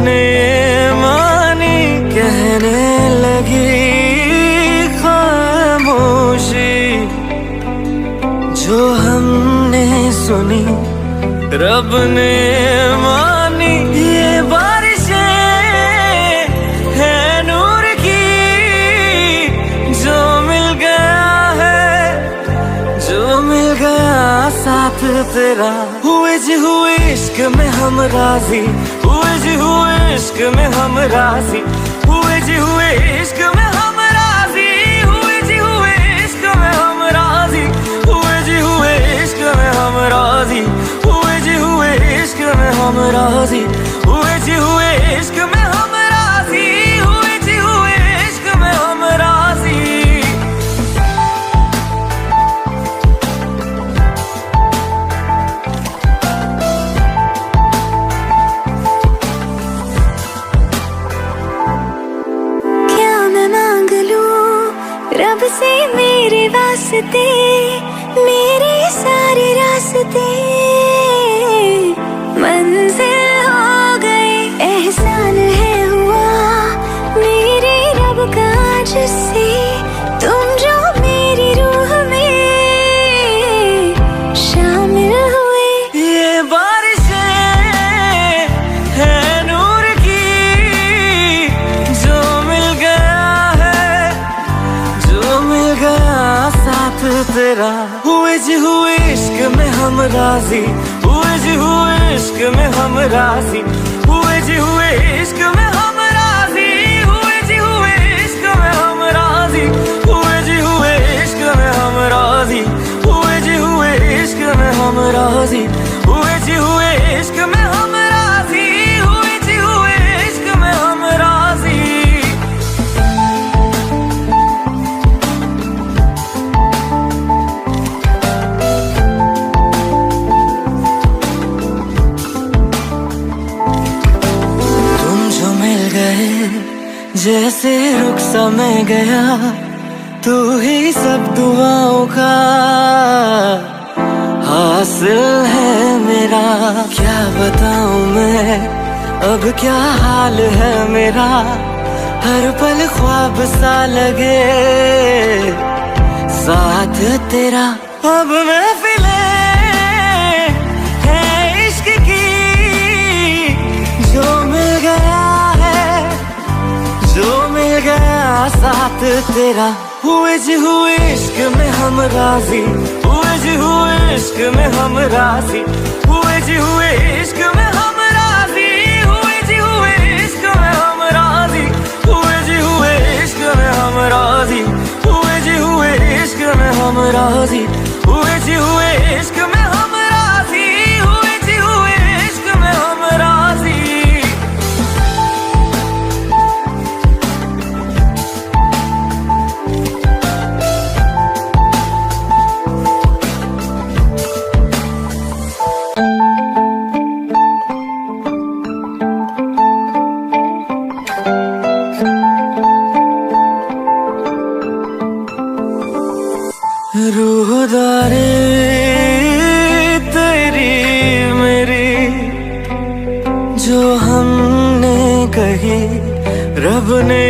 ने मानी कहने लगी खामोशी, जो हमने सुनी रब ने मानी। ये बारिशें है नूर की, जो मिल गया है, जो मिल गया साथ तेरा। हुए जी हुए इश्क में हम राजी, हुए जी हुए इश्क में हम राजी, हुए जी हुए इश्क में हम राजी, हुए जी हुए इश्क में हम राजी, हुए जी हुए इश्क में हम राजी, हुए जी हुए इश्क में हम राजी, हुए जी हुए इश्क में हम राजी, हुए जी हुए इश्क में हम राजी। रब से मेरे वास्ते, मेरे सारे रास्ते मंजिल हो गए। एहसान है हुआ मेरे रब का जिससे, तुम जो मेरी रूह में शामिल हुए। ये बारिशें है नूर की, जो मिल गया है, जो मिल गया साथ तेरा। हुए जी हुए इश्क में हम राजी, हुए जी हुए इश्क में हम राजी, हुए जी हुए इश्क में हम राजी, हुए जी हुए इश्क में हम राजी, हुए जी हुए इश्क में हम राजी, हुए जी हुए इश्क में हम राजी, हुए जी हुए इश्क में हम राजी, हुए जी हुए इश्क में हम राजी। जैसे रुख सा मैं गया, तू ही सब दुआओं का हासिल है मेरा। क्या बताऊं मैं अब क्या हाल है मेरा, हर पल ख्वाब सा लगे साथ तेरा। अब महफिलें है इश्क की, जो मिल गया है, जो मिल गया साथ तेरा। हुए जी हुए इश्क में हम राजी, हुए जी हुए इश्क में हम राजी, हुए जी हुए इश्क में हम राजी, हुए जी हुए इश्क में हम राजी, हुए जी हुए इश्क में हम राजी, हुए जी हुए इश्क में हम राजी, हुए जी हुए इश्क में हम राजी, हुए जी हुए इश्क में हम राजी। रूहदारी तेरी मेरी, जो हमने कही रब ने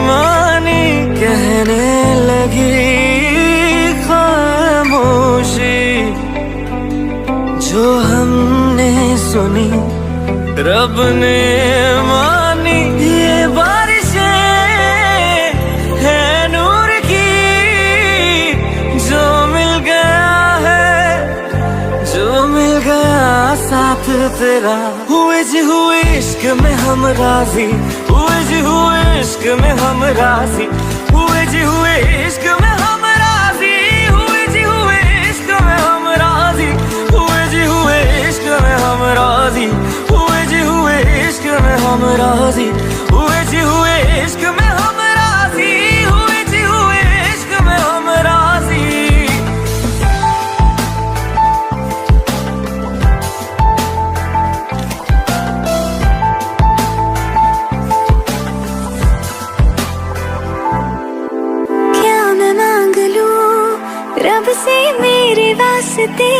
मानी कहने लगी खामोशी, जो हमने सुनी रब ने मानी। ये बारिशें है नूर की, जो मिल गया है, जो मिल गया साथ तेरा। हुए जी हुए इश्क में हम राजी, हुए जी हुए इश्क में हम राजी, हुए जी हुए इश्क में हम राजी, हुए जी हुए इश्क में हम राजी, हुए जी हुए इश्क में हम राजी, हुए जी हुए इश्क में हम राजी, हुए जी हुए इश्क में हम राजी, हुए जी हुए इश्क में हम राजी। रब से मेरे वास्ते,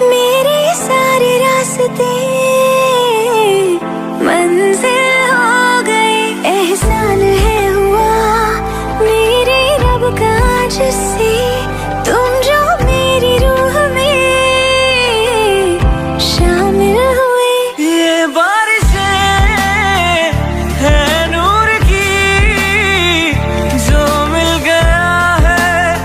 मेरे सारे रास्ते मंजिल हो गई, एहसान है हुआ मेरे रब का जिससे तुम जो मेरी रूह में शामिल हुए। ये बारिशें है नूर की, जो मिल गया है,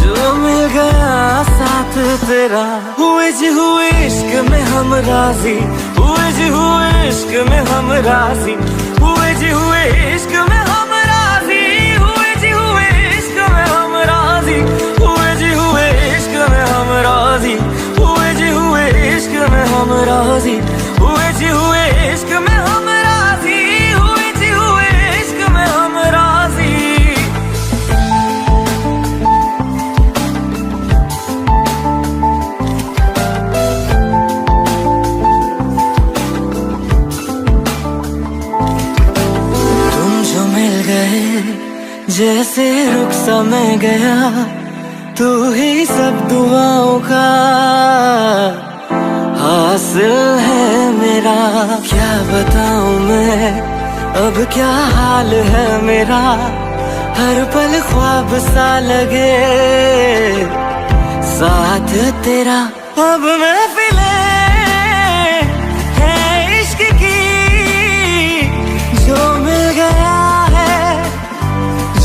जो मिल गया साथ तेरा। हुए जी हुए इश्क में हम राजी, हुए जी हुए इश्क में हम राजी, हुए जी हुए इश्क में हम राजी, हुए जी हुए इश्क में हम राजी, हुए जी हुए इश्क में हम राजी, हुए जी हुए इश्क में हम राजी, हुए जी हुए इश्क में हम राजी, हुए जी हुए इश्क में हम राजी। जैसे रुख सा मैं गया, तू ही सब दुआओं का हासिल है मेरा। क्या बताऊं मैं अब क्या हाल है मेरा, हर पल ख्वाब सा लगे साथ तेरा। अब महफिले है इश्क की, जो मिल गया है,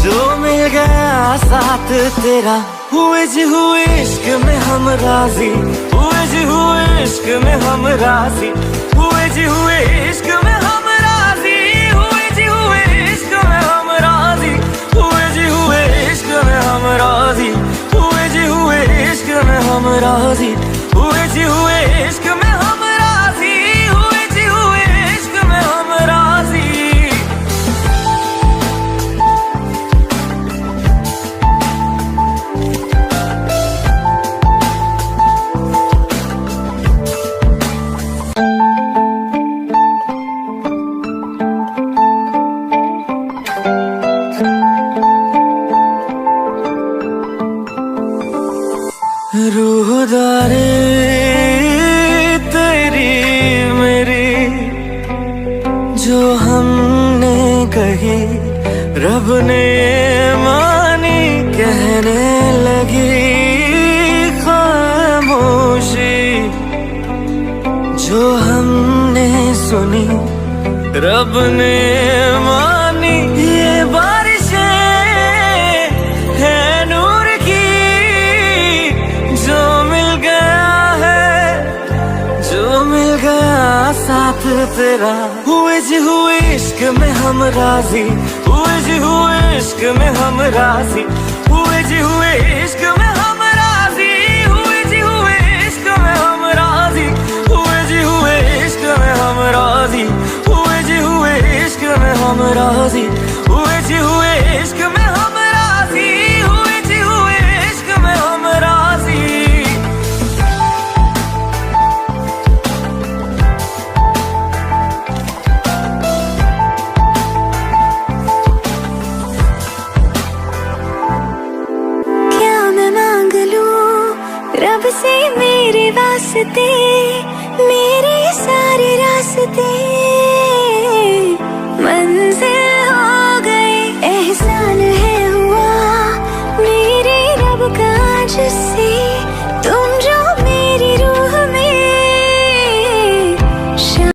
जो मिल गया साथ तेरा। हुए जी हुए इश्क में हम राजी, हुए जी हुए इश्क में हम राजी, हुए जी हुए इश्क में हम राजी, हुए जी हुए इश्क में हम राजी, हुए जी हुए इश्क में हम राजी, हुए जी हुए इश्क में हम राजी, हुए जी हुए इश्क में हम राजी, हुए जी हुए इश्क में हम राजी। रूहदारी तेरी मेरी जो हमने कही, रब ने मानी, कहने लगी खामोशी। जो हमने सुनी, रब ने मानी। ये बारिशें है नूर की, जो मिल गया है, जो मिल गया साथ तेरा। हुए जी हुए इश्क में हम राजी, हुए जी हुए इश्क में हम राजी, हुए जी हुए इश्क में हम राजी, हुए जी हुए इश्क में हम राजी, हुए जी हुए इश्क में हम राजी, हुए जी हुए इश्क में हम राजी, हुए जी हुए इश्क में हम राजी, हुए जी हुए इश्क में हम राजी। क्या मैं मांग लूं रब से मेरे वास्ते, मेरे सारे